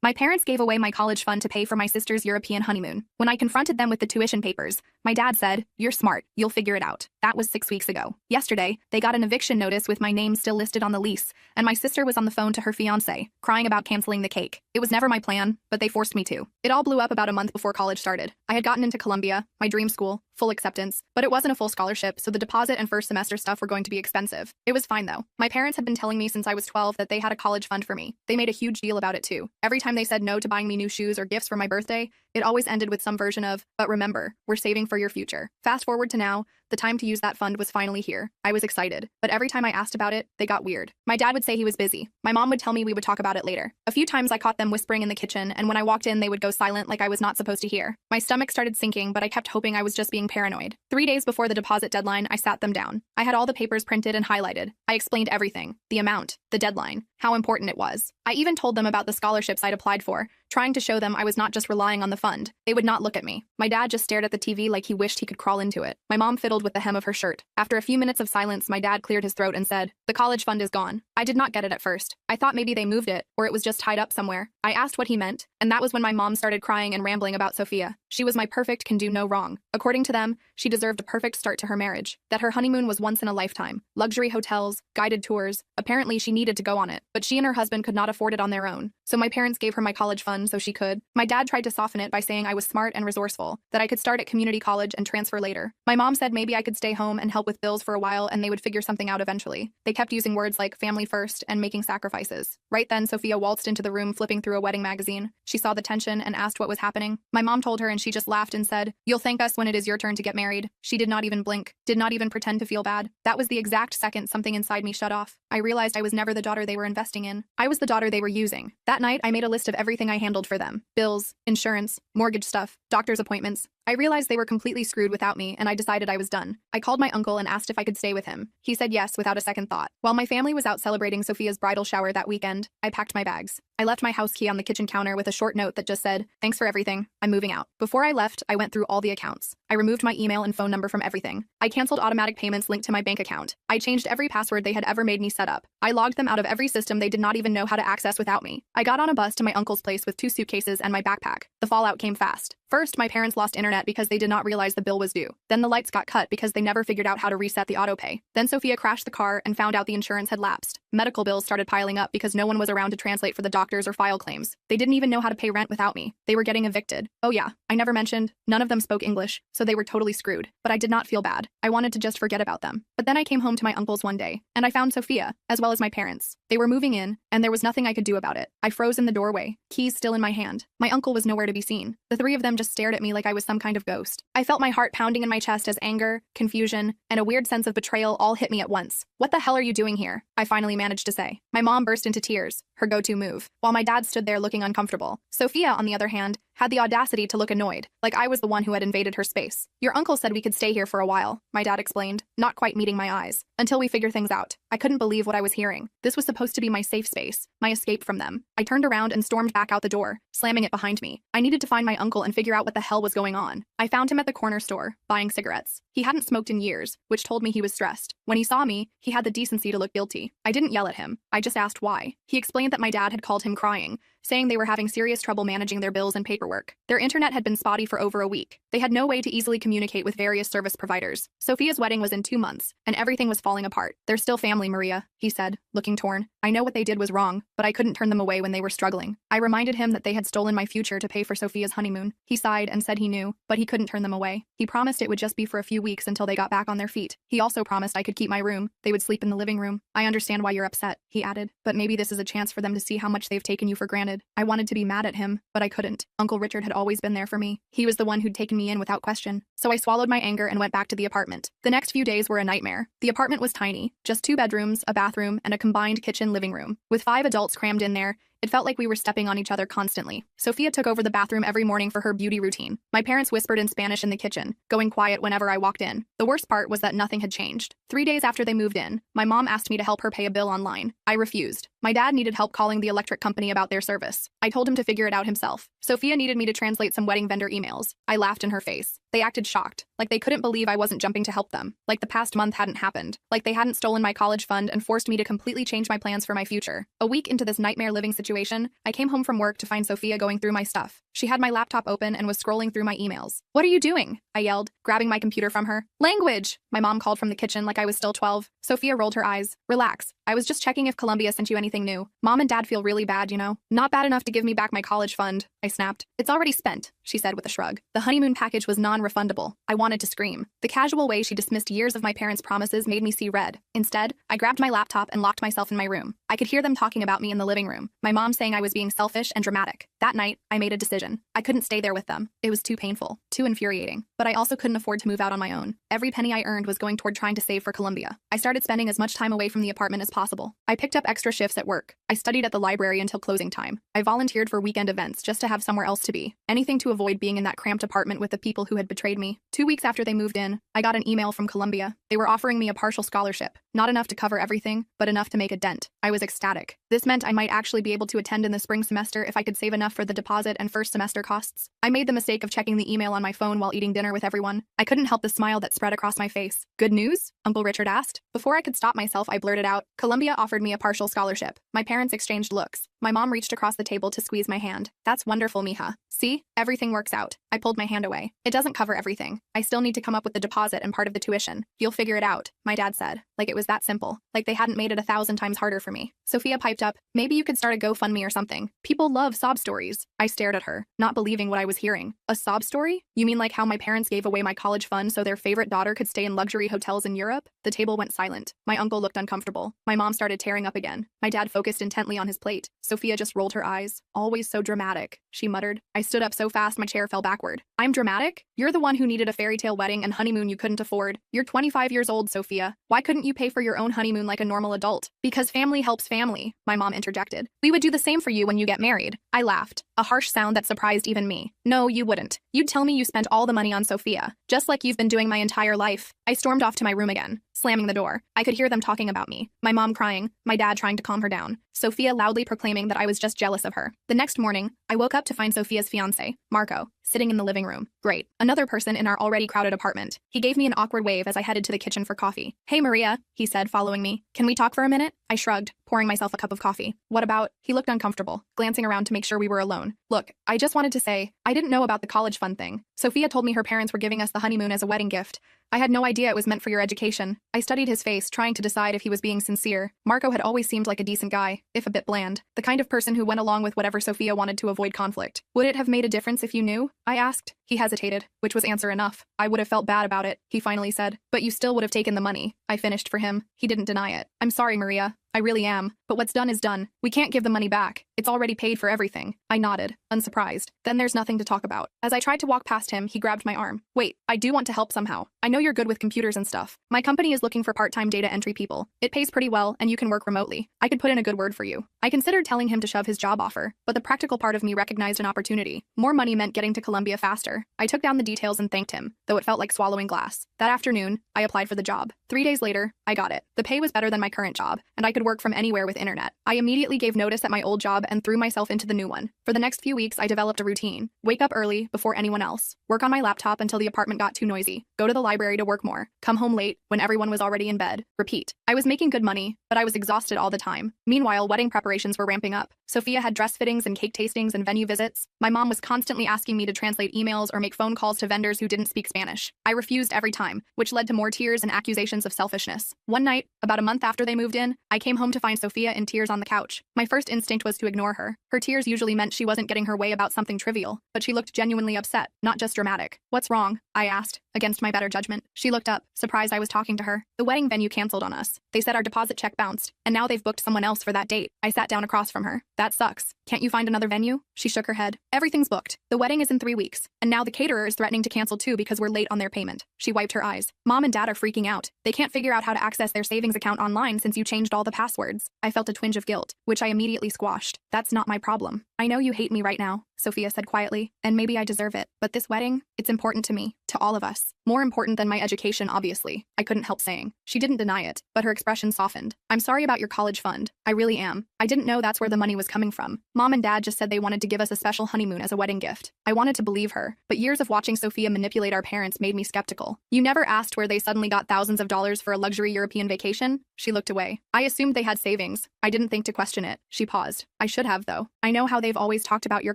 My parents gave away my college fund to pay for my sister's European honeymoon. When I confronted them with the tuition papers, my dad said, "You're smart, you'll figure it out." That was 6 weeks ago. Yesterday, they got an eviction notice with my name still listed on the lease, and my sister was on the phone to her fiancé, crying about canceling the cake. It was never my plan, but they forced me to. It all blew up about a month before college started. I had gotten into Columbia, my dream school, full acceptance, but it wasn't a full scholarship, so the deposit and first semester stuff were going to be expensive. It was fine though. My parents had been telling me since I was 12 that they had a college fund for me. They made a huge deal about it too. Every time they said no to buying me new shoes or gifts for my birthday, it always ended with some version of, "But remember, we're saving for your future." Fast forward to now, the time to use that fund was finally here. I was excited, but every time I asked about it, they got weird. My dad would say he was busy. My mom would tell me we would talk about it later. A few times I caught them whispering in the kitchen, and when I walked in, they would go silent like I was not supposed to hear. My stomach started sinking, but I kept hoping I was just being paranoid. 3 days before the deposit deadline, I sat them down. I had all the papers printed and highlighted. I explained everything: the amount, the deadline, how important it was. I even told them about the scholarships I'd applied for, trying to show them I was not just relying on the fund. They would not look at me. My dad just stared at the TV like he wished he could crawl into it. My mom fiddled with the hem of her shirt. After a few minutes of silence, my dad cleared his throat and said, "The college fund is gone." I did not get it at first. I thought maybe they moved it, or it was just tied up somewhere. I asked what he meant, and that was when my mom started crying and rambling about Sophia. She was my perfect, can do no wrong. According to them, she deserved a perfect start to her marriage. That her honeymoon was once in a lifetime. Luxury hotels, guided tours. Apparently she needed to go on it, but she and her husband could not afford it on their own. So my parents gave her my college fund so she could. My dad tried to soften it by saying I was smart and resourceful, that I could start at community college and transfer later. My mom said maybe I could stay home and help with bills for a while and they would figure something out eventually. They kept using words like family first and making sacrifices. Right then, Sophia waltzed into the room flipping through a wedding magazine. She saw the tension and asked what was happening. My mom told her and she just laughed and said, "You'll thank us when it is your turn to get married." She did not even blink, did not even pretend to feel bad. That was the exact second something inside me shut off. I realized I was never the daughter they were investing in. I was the daughter they were using. That night, I made a list of everything I handled for them: bills, insurance, mortgage stuff, doctor's appointments. I realized they were completely screwed without me, and I decided I was done. I called my uncle and asked if I could stay with him. He said yes without a second thought. While my family was out celebrating Sophia's bridal shower that weekend, I packed my bags. I left my house key on the kitchen counter with a short note that just said, "Thanks for everything, I'm moving out." Before I left, I went through all the accounts. I removed my email and phone number from everything. I canceled automatic payments linked to my bank account. I changed every password they had ever made me set up. I logged them out of every system they did not even know how to access without me. I got on a bus to my uncle's place with 2 suitcases and my backpack. The fallout came fast. First, my parents lost internet because they did not realize the bill was due. Then the lights got cut because they never figured out how to reset the autopay. Then Sophia crashed the car and found out the insurance had lapsed. Medical bills started piling up because no one was around to translate for the doctors or file claims. They didn't even know how to pay rent without me. They were getting evicted. Oh yeah, I never mentioned, none of them spoke English, so they were totally screwed. But I did not feel bad. I wanted to just forget about them. But then I came home to my uncle's one day, and I found Sophia, as well as my parents. They were moving in, and there was nothing I could do about it. I froze in the doorway, keys still in my hand. My uncle was nowhere to be seen. The 3 of them just stared at me like I was some kind of ghost. I felt my heart pounding in my chest as anger, confusion, and a weird sense of betrayal all hit me at once. "What the hell are you doing here?" I finally managed to say. My mom burst into tears, her go-to move, while my dad stood there looking uncomfortable. Sophia, on the other hand, had the audacity to look annoyed, like I was the one who had invaded her space. "Your uncle said we could stay here for a while," my dad explained, not quite meeting my eyes, "until we figure things out." I couldn't believe what I was hearing. This was supposed to be my safe space, my escape from them. I turned around and stormed back out the door, slamming it behind me. I needed to find my uncle and figure out what the hell was going on. I found him at the corner store, buying cigarettes. He hadn't smoked in years, which told me he was stressed. When he saw me, he had the decency to look guilty. I didn't yell at him. I just asked why. He explained that my dad had called him crying, saying they were having serious trouble managing their bills and paperwork. Their internet had been spotty for over a week. They had no way to easily communicate with various service providers. Sophia's wedding was in 2 months, and everything was falling apart. "They're still family, Maria," he said, looking torn. "I know what they did was wrong, but I couldn't turn them away when they were struggling." I reminded him that they had stolen my future to pay for Sophia's honeymoon. He sighed and said he knew, but he couldn't turn them away. He promised it would just be for a few weeks until they got back on their feet. He also promised I could keep my room. They would sleep in the living room. "I understand why you're upset," he added, "but maybe this is a chance for them to see how much they've taken you for granted." I wanted to be mad at him, but I couldn't. Uncle Richard had always been there for me. He was the one who'd taken me in without question. So I swallowed my anger and went back to the apartment. The next few days were a nightmare. The apartment was tiny, just 2 bedrooms, a bathroom, and a combined kitchen-living room. With 5 adults crammed in there, it felt like we were stepping on each other constantly. Sophia took over the bathroom every morning for her beauty routine. My parents whispered in Spanish in the kitchen, going quiet whenever I walked in. The worst part was that nothing had changed. 3 days after they moved in, my mom asked me to help her pay a bill online. I refused. My dad needed help calling the electric company about their service. I told him to figure it out himself. Sophia needed me to translate some wedding vendor emails. I laughed in her face. They acted shocked, like they couldn't believe I wasn't jumping to help them, like the past month hadn't happened, like they hadn't stolen my college fund and forced me to completely change my plans for my future. A week into this nightmare living situation, I came home from work to find Sophia going through my stuff. She had my laptop open and was scrolling through my emails. "What are you doing?" I yelled, grabbing my computer from her. "Language!" My mom called from the kitchen like I was still 12. Sophia rolled her eyes. "Relax. I was just checking if Columbia sent you anything new. Mom and Dad feel really bad, you know. Not bad enough to give me back my college fund." I snapped. "It's already spent," she said with a shrug. The honeymoon package was non-refundable. I wanted to scream. The casual way she dismissed years of my parents' promises made me see red. Instead, I grabbed my laptop and locked myself in my room. I could hear them talking about me in the living room, my mom saying I was being selfish and dramatic. That night, I made a decision. I couldn't stay there with them. It was too painful, too infuriating. But I also couldn't afford to move out on my own. Every penny I earned was going toward trying to save for Columbia. I started spending as much time away from the apartment as possible. I picked up extra shifts at work. I studied at the library until closing time. I volunteered for weekend events just to have somewhere else to be. Anything to avoid being in that cramped apartment with the people who had betrayed me. 2 weeks after they moved in, I got an email from Columbia. They were offering me a partial scholarship. Not enough to cover everything, but enough to make a dent. I was ecstatic. This meant I might actually be able to attend in the spring semester if I could save enough for the deposit and first semester costs. I made the mistake of checking the email on my phone while eating dinner with everyone. I couldn't help the smile that spread across my face. "Good news?" Uncle Richard asked. Before I could stop myself, I blurted out, "Columbia offered me a partial scholarship." My parents exchanged looks. My mom reached across the table to squeeze my hand. "That's wonderful, mija. See? Everything works out." I pulled my hand away. "It doesn't cover everything. I still need to come up with the deposit and part of the tuition. You'll figure it out," my dad said. Like it was that simple. Like they hadn't made it 1,000 times harder for me. Sophia piped up, "Maybe you could start a GoFundMe or something. People love sob stories." I stared at her, not believing what I was hearing. "A sob story? You mean like how my parents gave away my college fund so their favorite daughter could stay in luxury hotels in Europe?" The table went silent. My uncle looked uncomfortable. My mom started tearing up again. My dad focused intently on his plate. Sophia just rolled her eyes. "Always so dramatic," she muttered. I stood up so fast my chair fell backward. "I'm dramatic? You're the one who needed a fairy tale wedding and honeymoon you couldn't afford. You're 25 years old, Sophia. Why couldn't you pay for your own honeymoon like a normal adult?" "Because family helps family," my mom interjected. "We would do the same for you when you get married." I laughed, a harsh sound that surprised even me. "No, you wouldn't. You'd tell me you spent all the money on Sophia, just like you've been doing my entire life." I stormed off to my room again, slamming the door. I could hear them talking about me, my mom crying, my dad trying to calm her down, Sophia loudly proclaiming that I was just jealous of her. The next morning, I woke up to find Sophia's fiancé, Marco, sitting in the living room. Great. Another person in our already crowded apartment. He gave me an awkward wave as I headed to the kitchen for coffee. "Hey, Maria," he said, following me. "Can we talk for a minute?" I shrugged, pouring myself a cup of coffee. "What about?" He looked uncomfortable, glancing around to make sure we were alone. "Look, I just wanted to say, I didn't know about the college fund thing. Sophia told me her parents were giving us the honeymoon as a wedding gift. I had no idea it was meant for your education." I studied his face, trying to decide if he was being sincere. Marco had always seemed like a decent guy, if a bit bland. The kind of person who went along with whatever Sophia wanted to avoid conflict. "Would it have made a difference if you knew?" I asked. He hesitated, which was answer enough. "I would have felt bad about it," he finally said. "But you still would have taken the money." I finished for him. He didn't deny it. "I'm sorry, Maria. I really am. But what's done is done. We can't give the money back. It's already paid for everything." I nodded, unsurprised. "Then there's nothing to talk about." As I tried to walk past him, he grabbed my arm. "Wait, I do want to help somehow. I know you're good with computers and stuff. My company is looking for part-time data entry people. It pays pretty well, and you can work remotely. I could put in a good word for you." I considered telling him to shove his job offer, but the practical part of me recognized an opportunity. More money meant getting to Columbia faster. I took down the details and thanked him, though it felt like swallowing glass. That afternoon, I applied for the job. 3 days later, I got it. The pay was better than my current job, and I could work from anywhere with internet. I immediately gave notice at my old job and threw myself into the new one. For the next few weeks, I developed a routine. Wake up early, before anyone else. Work on my laptop until the apartment got too noisy. Go to the library to work more. Come home late, when everyone was already in bed. Repeat. I was making good money, but I was exhausted all the time. Meanwhile, wedding preparations were ramping up. Sophia had dress fittings and cake tastings and venue visits. My mom was constantly asking me to translate emails or make phone calls to vendors who didn't speak Spanish. I refused every time, which led to more tears and accusations of selfishness. One night, about a month after they moved in, I came home to find Sophia in tears on the couch. My first instinct was to ignore her. Her tears usually meant she wasn't getting her way about something trivial, but she looked genuinely upset, not just dramatic. "What's wrong?" I asked, against my better judgment. She looked up, surprised I was talking to her. "The wedding venue canceled on us. They said our deposit check bounced, and now they've booked someone else for that date." I sat down across from her. "That sucks. Can't you find another venue? She shook her head. Everything's booked. The wedding is in 3 weeks. And now the caterer is threatening to cancel too because we're late on their payment. She wiped her eyes. Mom and Dad are freaking out. They can't figure out how to access their savings account online since you changed all the passwords. I felt a twinge of guilt, which I immediately squashed. That's not my problem. I know you hate me right now, Sophia said quietly, and maybe I deserve it. But this wedding, it's important to me, to all of us. More important than my education, obviously. I couldn't help saying. She didn't deny it, but her expression softened. I'm sorry about your college fund. I really am. I didn't know that's where the money was coming from. Mom and Dad just said they wanted to give us a special honeymoon as a wedding gift. I wanted to believe her, but years of watching Sophia manipulate our parents made me skeptical. You never asked where they suddenly got thousands of dollars for a luxury European vacation? She looked away. I assumed they had savings. I didn't think to question it. She paused. I should have, though. I know how they've always talked about your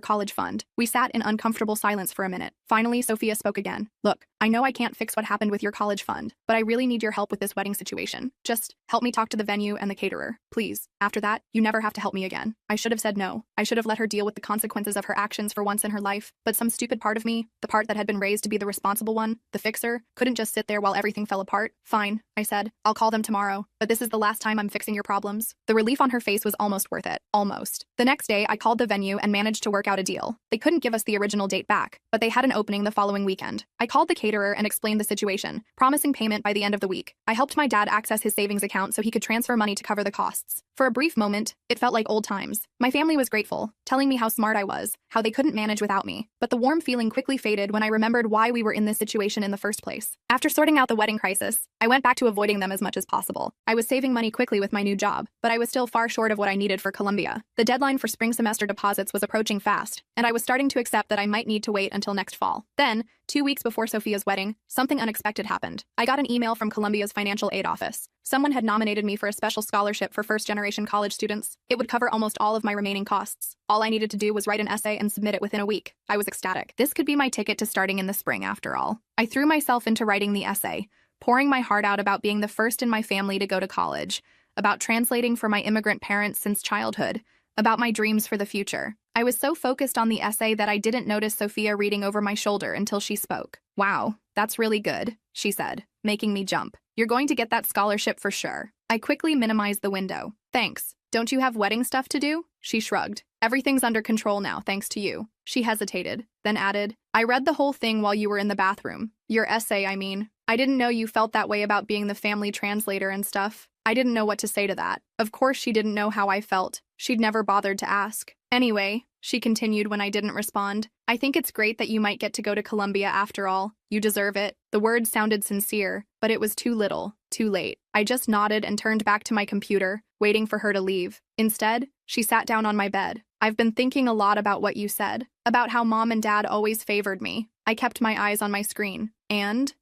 college fund. We sat in uncomfortable silence for a minute. Finally, Sophia spoke again. Look, I know I can't fix what happened with your college fund, but I really need your help with this wedding situation. Just help me talk to the venue and the caterer, please. After that, you never have to help me again. I should have said no. I should have let her deal with the consequences of her actions for once in her life, but some stupid part of me, the part that had been raised to be the responsible one, the fixer, couldn't just sit there while everything fell apart. Fine, I said. I'll call them tomorrow, but this is the last time I'm fixing your problems. The relief on her face was almost worth it. Almost. The next day, I called the venue and managed to work out a deal. They couldn't give us the original date back, but they had an opening the following weekend. I called the caterer and explained the situation, promising payment by the end of the week. I helped my dad access his savings account so he could transfer money to cover the costs. For a brief moment, it felt like old times. My family was grateful, telling me how smart I was, how they couldn't manage without me. But the warm feeling quickly faded when I remembered why we were in this situation in the first place. After sorting out the wedding crisis, I went back to avoiding them as much as possible. I was saving money quickly with my new job, but I was still far short of what I needed for Columbia. The deadline for spring semester deposits was approaching fast, and I was starting to accept that I might need to wait until next fall. Then, 2 weeks before Sophia's wedding, something unexpected happened. I got an email from Columbia's financial aid office. Someone had nominated me for a special scholarship for first-generation college students. It would cover almost all of my remaining costs. All I needed to do was write an essay and submit it within a week. I was ecstatic. This could be my ticket to starting in the spring, after all. I threw myself into writing the essay, pouring my heart out about being the first in my family to go to college, about translating for my immigrant parents since childhood, about my dreams for the future. I was so focused on the essay that I didn't notice Sophia reading over my shoulder until she spoke. Wow, that's really good, she said, making me jump. You're going to get that scholarship for sure. I quickly minimized the window. Thanks. Don't you have wedding stuff to do? She shrugged. Everything's under control now, thanks to you. She hesitated, then added, I read the whole thing while you were in the bathroom. Your essay, I mean. I didn't know you felt that way about being the family translator and stuff. I didn't know what to say to that. Of course she didn't know how I felt. She'd never bothered to ask. Anyway, she continued when I didn't respond, I think it's great that you might get to go to Columbia after all. You deserve it. The words sounded sincere, but it was too little, too late. I just nodded and turned back to my computer, waiting for her to leave. Instead, she sat down on my bed. I've been thinking a lot about what you said, about how Mom and Dad always favored me. I kept my eyes on my screen. And,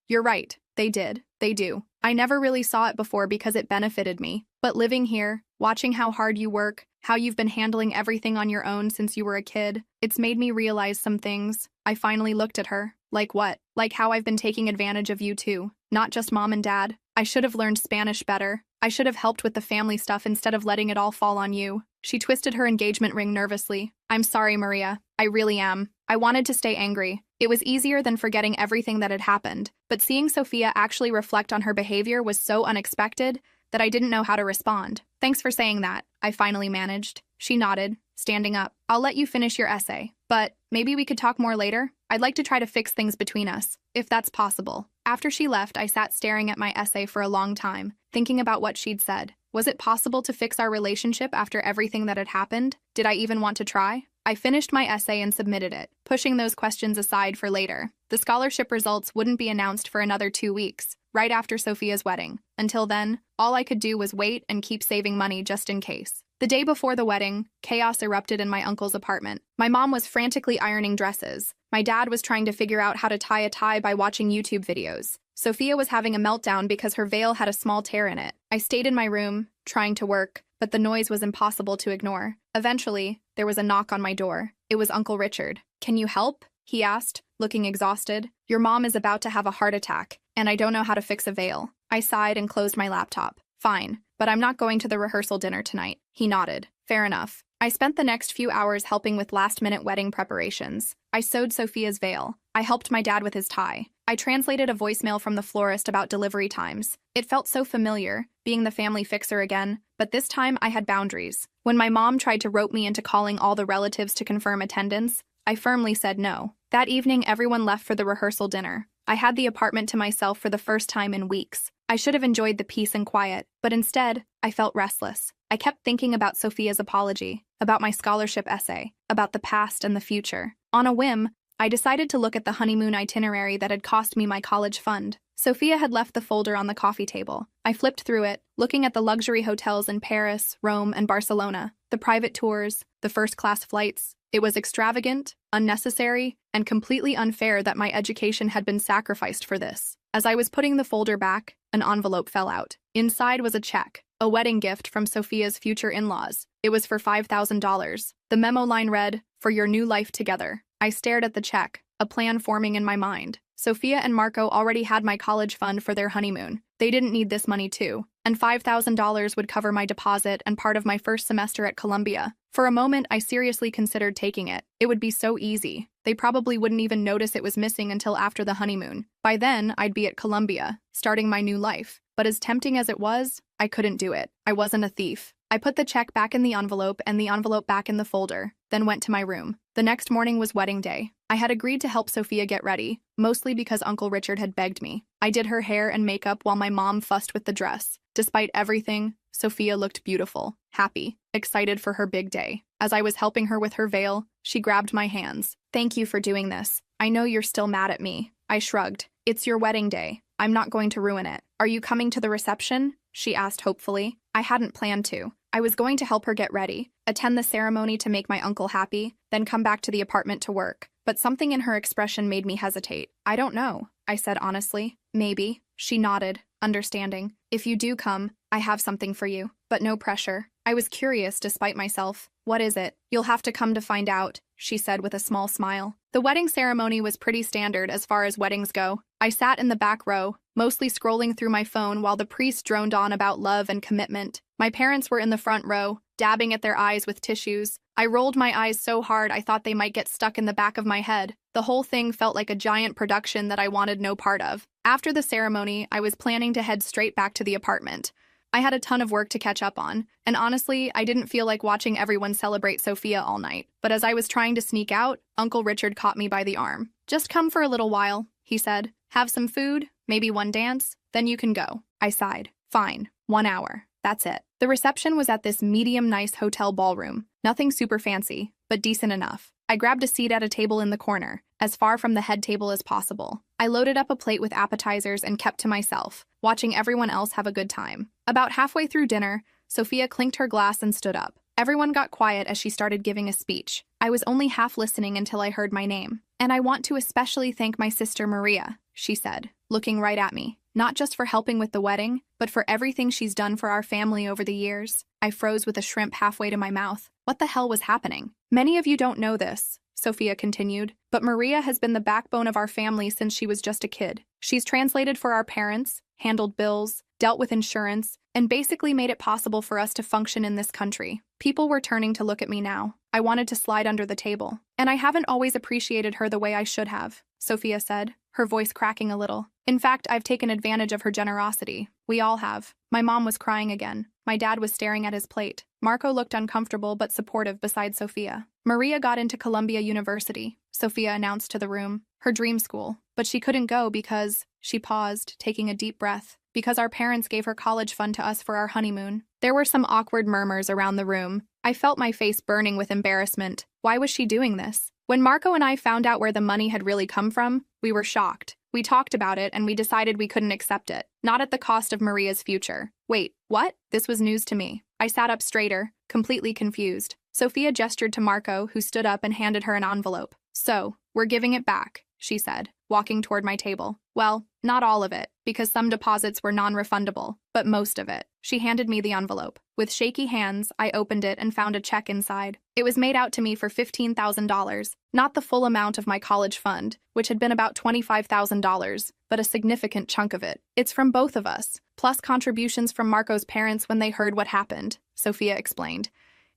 you're right. They did. They do. I never really saw it before because it benefited me. But living here, watching how hard you work, how you've been handling everything on your own since you were a kid, it's made me realize some things. I finally looked at her. Like what? Like how I've been taking advantage of you too. Not just Mom and Dad. I should have learned Spanish better. I should have helped with the family stuff instead of letting it all fall on you. She twisted her engagement ring nervously. I'm sorry, Maria. I really am. I wanted to stay angry. It was easier than forgetting everything that had happened, but seeing Sophia actually reflect on her behavior was so unexpected that I didn't know how to respond. Thanks for saying that, I finally managed. She nodded, standing up. I'll let you finish your essay, but maybe we could talk more later? I'd like to try to fix things between us, if that's possible. After she left, I sat staring at my essay for a long time, thinking about what she'd said. Was it possible to fix our relationship after everything that had happened? Did I even want to try? I finished my essay and submitted it, pushing those questions aside for later. The scholarship results wouldn't be announced for another 2 weeks, right after Sophia's wedding. Until then, all I could do was wait and keep saving money just in case. The day before the wedding, chaos erupted in my uncle's apartment. My mom was frantically ironing dresses. My dad was trying to figure out how to tie a tie by watching YouTube videos. Sophia was having a meltdown because her veil had a small tear in it. I stayed in my room, trying to work, but the noise was impossible to ignore. Eventually, there was a knock on my door. It was Uncle Richard. Can you help? He asked, looking exhausted. Your mom is about to have a heart attack, and I don't know how to fix a veil. I sighed and closed my laptop. Fine, but I'm not going to the rehearsal dinner tonight. He nodded. Fair enough. I spent the next few hours helping with last-minute wedding preparations. I sewed Sophia's veil. I helped my dad with his tie. I translated a voicemail from the florist about delivery times. It felt so familiar, being the family fixer again, but this time I had boundaries. When my mom tried to rope me into calling all the relatives to confirm attendance, I firmly said no. That evening, everyone left for the rehearsal dinner. I had the apartment to myself for the first time in weeks. I should have enjoyed the peace and quiet, but instead, I felt restless. I kept thinking about Sophia's apology, about my scholarship essay, about the past and the future. On a whim, I decided to look at the honeymoon itinerary that had cost me my college fund. Sophia had left the folder on the coffee table. I flipped through it, looking at the luxury hotels in Paris, Rome, and Barcelona, the private tours, the first-class flights. It was extravagant, unnecessary, and completely unfair that my education had been sacrificed for this. As I was putting the folder back, an envelope fell out. Inside was a check, a wedding gift from Sophia's future in-laws. It was for $5,000. The memo line read, "For your new life together." I stared at the check, a plan forming in my mind. Sophia and Marco already had my college fund for their honeymoon. They didn't need this money too, and $5,000 would cover my deposit and part of my first semester at Columbia. For a moment, I seriously considered taking it. It would be so easy. They probably wouldn't even notice it was missing until after the honeymoon. By then, I'd be at Columbia, starting my new life. But as tempting as it was, I couldn't do it. I wasn't a thief. I put the check back in the envelope and the envelope back in the folder, then went to my room. The next morning was wedding day. I had agreed to help Sophia get ready, mostly because Uncle Richard had begged me. I did her hair and makeup while my mom fussed with the dress. Despite everything, Sophia looked beautiful, happy, excited for her big day. As I was helping her with her veil, she grabbed my hands. "Thank you for doing this. I know you're still mad at me." I shrugged. "It's your wedding day. I'm not going to ruin it." "Are you coming to the reception?" she asked hopefully. I hadn't planned to. I was going to help her get ready, attend the ceremony to make my uncle happy, then come back to the apartment to work. But something in her expression made me hesitate. "I don't know," I said honestly. "Maybe." She nodded, understanding. "If you do come, I have something for you, but no pressure." I was curious despite myself. "What is it?" "You'll have to come to find out," she said with a small smile. The wedding ceremony was pretty standard as far as weddings go. I sat in the back row, mostly scrolling through my phone while the priest droned on about love and commitment. My parents were in the front row, dabbing at their eyes with tissues. I rolled my eyes so hard I thought they might get stuck in the back of my head. The whole thing felt like a giant production that I wanted no part of. After the ceremony, I was planning to head straight back to the apartment. I had a ton of work to catch up on, and honestly, I didn't feel like watching everyone celebrate Sophia all night. But as I was trying to sneak out, Uncle Richard caught me by the arm. "Just come for a little while," he said. "Have some food, maybe one dance, then you can go." I sighed. "Fine, 1 hour. That's it." The reception was at this medium-nice hotel ballroom. Nothing super fancy, but decent enough. I grabbed a seat at a table in the corner, as far from the head table as possible. I loaded up a plate with appetizers and kept to myself, watching everyone else have a good time. About halfway through dinner, Sophia clinked her glass and stood up. Everyone got quiet as she started giving a speech. I was only half listening until I heard my name. "And I want to especially thank my sister Maria," she said, looking right at me. "Not just for helping with the wedding, but for everything she's done for our family over the years." I froze with a shrimp halfway to my mouth. What the hell was happening? "Many of you don't know this," Sophia continued, "but Maria has been the backbone of our family since she was just a kid. She's translated for our parents, handled bills, dealt with insurance, and basically made it possible for us to function in this country." People were turning to look at me now. I wanted to slide under the table. "And I haven't always appreciated her the way I should have," Sophia said, her voice cracking a little. "In fact, I've taken advantage of her generosity. We all have." My mom was crying again. My dad was staring at his plate. Marco looked uncomfortable but supportive beside Sophia. "Maria got into Columbia University," Sophia announced to the room. "Her dream school. But she couldn't go because..." She paused, taking a deep breath. "Because our parents gave her college fund to us for our honeymoon." There were some awkward murmurs around the room. I felt my face burning with embarrassment. Why was she doing this? When Marco and I found out where the money had really come from, we were shocked. We talked about it and we decided we couldn't accept it. Not at the cost of Maria's future. "Wait, what?" This was news to me. I sat up straighter, completely confused. Sophia gestured to Marco, who stood up and handed her an envelope. "So, we're giving it back," she said, walking toward my table. "Well, not all of it, because some deposits were non-refundable, but most of it." She handed me the envelope. With shaky hands, I opened it and found a check inside. It was made out to me for $15,000, not the full amount of my college fund, which had been about $25,000, but a significant chunk of it. "It's from both of us, plus contributions from Marco's parents when they heard what happened," Sophia explained.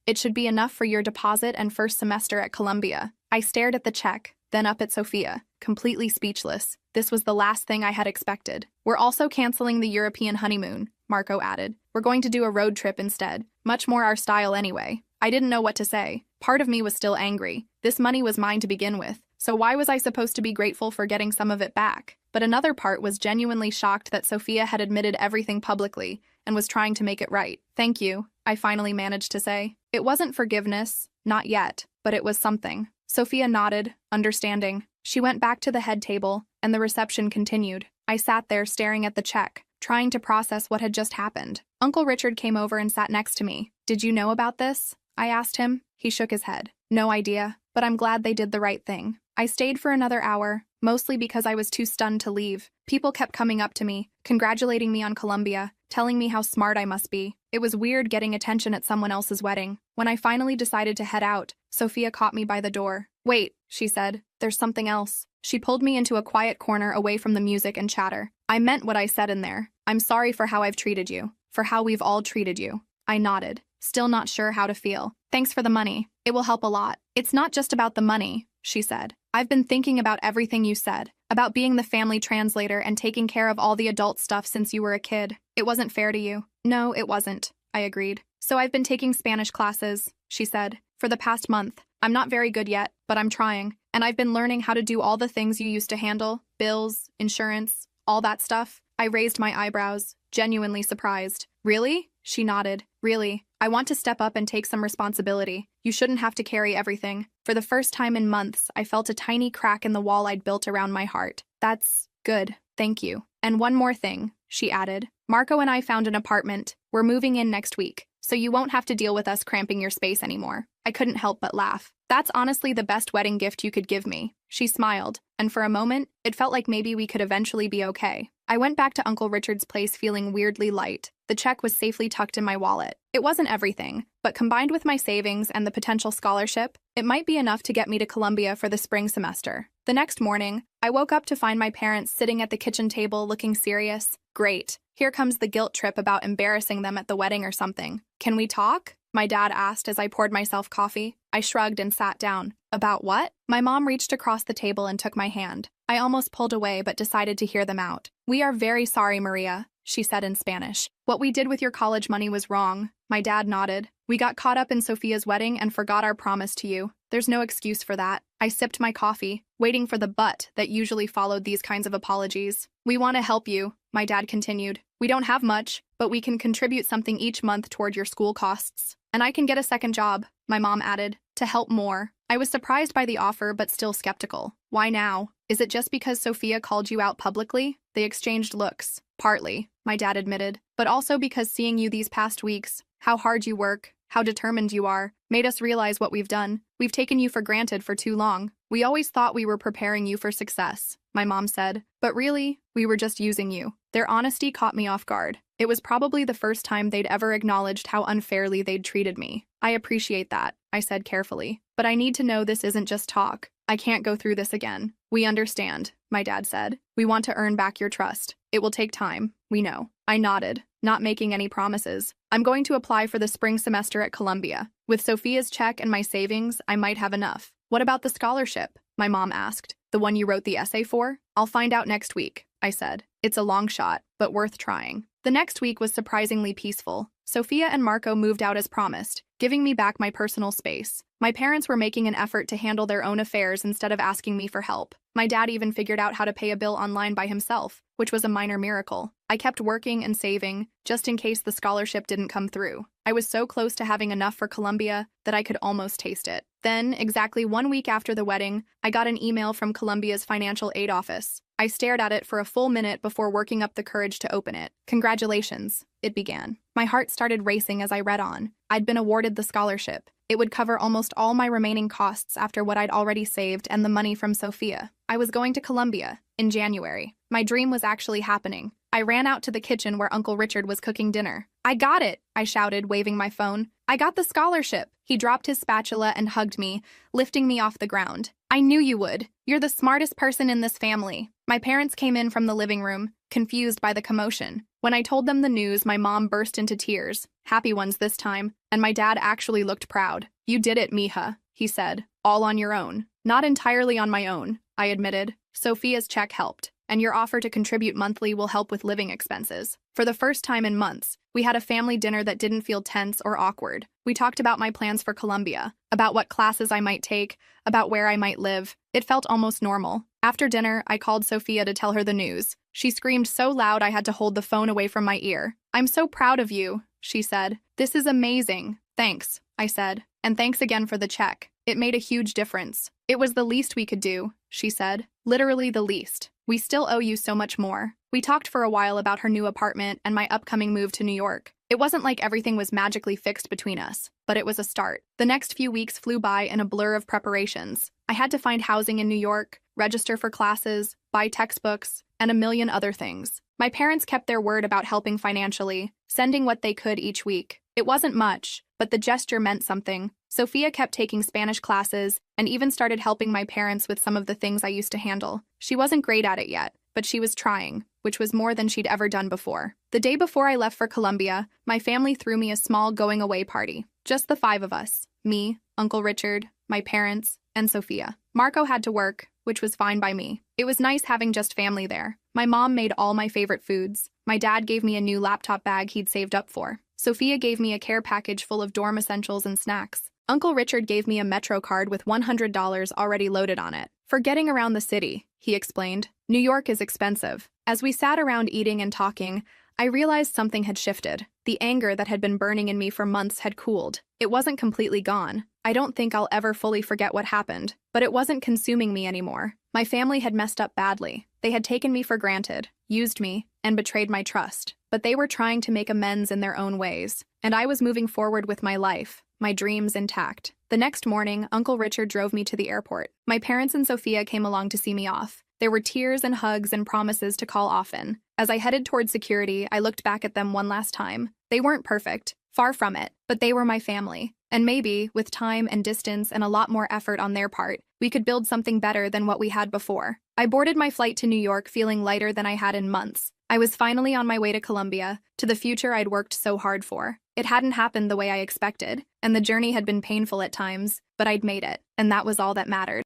"It should be enough for your deposit and first semester at Columbia." I stared at the check, then up at Sophia, completely speechless. This was the last thing I had expected. "We're also canceling the European honeymoon," Marco added. We're going to do a road trip instead. Much more our style anyway. I didn't know what to say. Part of me was still angry. This money was mine to begin with, so why was I supposed to be grateful for getting some of it back? But another part was genuinely shocked that Sophia had admitted everything publicly and was trying to make it right. Thank you, I finally managed to say. It wasn't forgiveness, not yet, but it was something. Sophia nodded, understanding. She went back to the head table, and the reception continued. I sat there staring at the check, trying to process what had just happened. Uncle Richard came over and sat next to me. Did you know about this? I asked him. He shook his head. No idea, but I'm glad they did the right thing. I stayed for another hour, mostly because I was too stunned to leave. People kept coming up to me, congratulating me on Columbia, telling me how smart I must be. It was weird getting attention at someone else's wedding. When I finally decided to head out, Sophia caught me by the door. Wait, she said, there's something else. She pulled me into a quiet corner away from the music and chatter. I meant what I said in there. I'm sorry for how I've treated you, for how we've all treated you. I nodded, still not sure how to feel. Thanks for the money. It will help a lot. It's not just about the money, she said. I've been thinking about everything you said, about being the family translator and taking care of all the adult stuff since you were a kid. It wasn't fair to you. No, it wasn't, I agreed. So I've been taking Spanish classes, she said, for the past month. I'm not very good yet, but I'm trying. And I've been learning how to do all the things you used to handle, bills, insurance, all that stuff. I raised my eyebrows, genuinely surprised. Really? She nodded. Really. I want to step up and take some responsibility. You shouldn't have to carry everything. For the first time in months, I felt a tiny crack in the wall I'd built around my heart. That's good. Thank you. And one more thing, she added. Marco and I found an apartment. We're moving in next week, so you won't have to deal with us cramping your space anymore. I couldn't help but laugh. That's honestly the best wedding gift you could give me. She smiled, and for a moment, it felt like maybe we could eventually be okay. I went back to Uncle Richard's place feeling weirdly light. The check was safely tucked in my wallet. It wasn't everything, but combined with my savings and the potential scholarship, it might be enough to get me to Columbia for the spring semester. The next morning, I woke up to find my parents sitting at the kitchen table looking serious. Great. Here comes the guilt trip about embarrassing them at the wedding or something. Can we talk? My dad asked as I poured myself coffee. I shrugged and sat down. About what? My mom reached across the table and took my hand. I almost pulled away but decided to hear them out. We are very sorry, Maria, she said in Spanish. What we did with your college money was wrong. My dad nodded. We got caught up in Sophia's wedding and forgot our promise to you. There's no excuse for that. I sipped my coffee, waiting for the but that usually followed these kinds of apologies. We want to help you, my dad continued. We don't have much, but we can contribute something each month toward your school costs. And I can get a second job, my mom added, to help more. I was surprised by the offer but still skeptical. Why now? Is it just because Sophia called you out publicly? They exchanged looks. Partly, my dad admitted, but also because seeing you these past weeks, how hard you work, how determined you are, made us realize what we've done. We've taken you for granted for too long. We always thought we were preparing you for success, my mom said, but really, we were just using you. Their honesty caught me off guard. It was probably the first time they'd ever acknowledged how unfairly they'd treated me. I appreciate that, I said carefully, but I need to know this isn't just talk. I can't go through this again. We understand, my dad said. We want to earn back your trust. It will take time, we know. I nodded, not making any promises. I'm going to apply for the spring semester at Columbia. With Sophia's check and my savings, I might have enough. What about the scholarship? My mom asked. The one you wrote the essay for? I'll find out next week, I said. It's a long shot, but worth trying. The next week was surprisingly peaceful. Sophia and Marco moved out as promised, giving me back my personal space. My parents were making an effort to handle their own affairs instead of asking me for help. My dad even figured out how to pay a bill online by himself, which was a minor miracle. I kept working and saving, just in case the scholarship didn't come through. I was so close to having enough for Columbia that I could almost taste it. Then, exactly 1 week after the wedding, I got an email from Columbia's financial aid office. I stared at it for a full minute before working up the courage to open it. Congratulations, it began. My heart started racing as I read on. I'd been awarded the scholarship. It would cover almost all my remaining costs after what I'd already saved and the money from Sophia. I was going to Columbia in January. My dream was actually happening. I ran out to the kitchen where Uncle Richard was cooking dinner. I got it, I shouted, waving my phone. I got the scholarship. He dropped his spatula and hugged me, lifting me off the ground. I knew you would. You're the smartest person in this family. My parents came in from the living room, confused by the commotion. When I told them the news, my mom burst into tears, happy ones this time, and my dad actually looked proud. You did it, mija, he said, all on your own. Not entirely on my own, I admitted. Sophia's check helped, and your offer to contribute monthly will help with living expenses. For the first time in months, We had a family dinner that didn't feel tense or awkward. We talked about my plans for Columbia, about what classes I might take, about where I might live. It felt almost normal. After dinner, I called Sophia to tell her the news. She screamed so loud I had to hold the phone away from my ear. "I'm so proud of you," she said. "This is amazing." "Thanks," I said. "And thanks again for the check. It made a huge difference." "It was the least we could do," she said. "Literally the least. We still owe you so much more." We talked for a while about her new apartment and my upcoming move to New York. It wasn't like everything was magically fixed between us, but it was a start. The next few weeks flew by in a blur of preparations. I had to find housing in New York, register for classes, buy textbooks, and a million other things. My parents kept their word about helping financially, sending what they could each week. It wasn't much, but the gesture meant something. Sophia kept taking Spanish classes and even started helping my parents with some of the things I used to handle. She wasn't great at it yet, but she was trying, which was more than she'd ever done before. The day before I left for Columbia, my family threw me a small going-away party. Just the 5 of us. Me, Uncle Richard, my parents, and Sophia. Marco had to work, which was fine by me. It was nice having just family there. My mom made all my favorite foods. My dad gave me a new laptop bag he'd saved up for. Sophia gave me a care package full of dorm essentials and snacks. Uncle Richard gave me a Metro card with $100 already loaded on it. "For getting around the city," he explained. "New York is expensive." As we sat around eating and talking, I realized something had shifted. The anger that had been burning in me for months had cooled. It wasn't completely gone. I don't think I'll ever fully forget what happened, but it wasn't consuming me anymore. My family had messed up badly. They had taken me for granted, used me, and betrayed my trust. But they were trying to make amends in their own ways, and I was moving forward with my life, my dreams intact. The next morning, Uncle Richard drove me to the airport. My parents and Sophia came along to see me off. There were tears and hugs and promises to call often. As I headed toward security, I looked back at them one last time. They weren't perfect, far from it, but they were my family. And maybe, with time and distance and a lot more effort on their part, we could build something better than what we had before. I boarded my flight to New York feeling lighter than I had in months. I was finally on my way to Columbia, to the future I'd worked so hard for. It hadn't happened the way I expected, and the journey had been painful at times, but I'd made it, and that was all that mattered.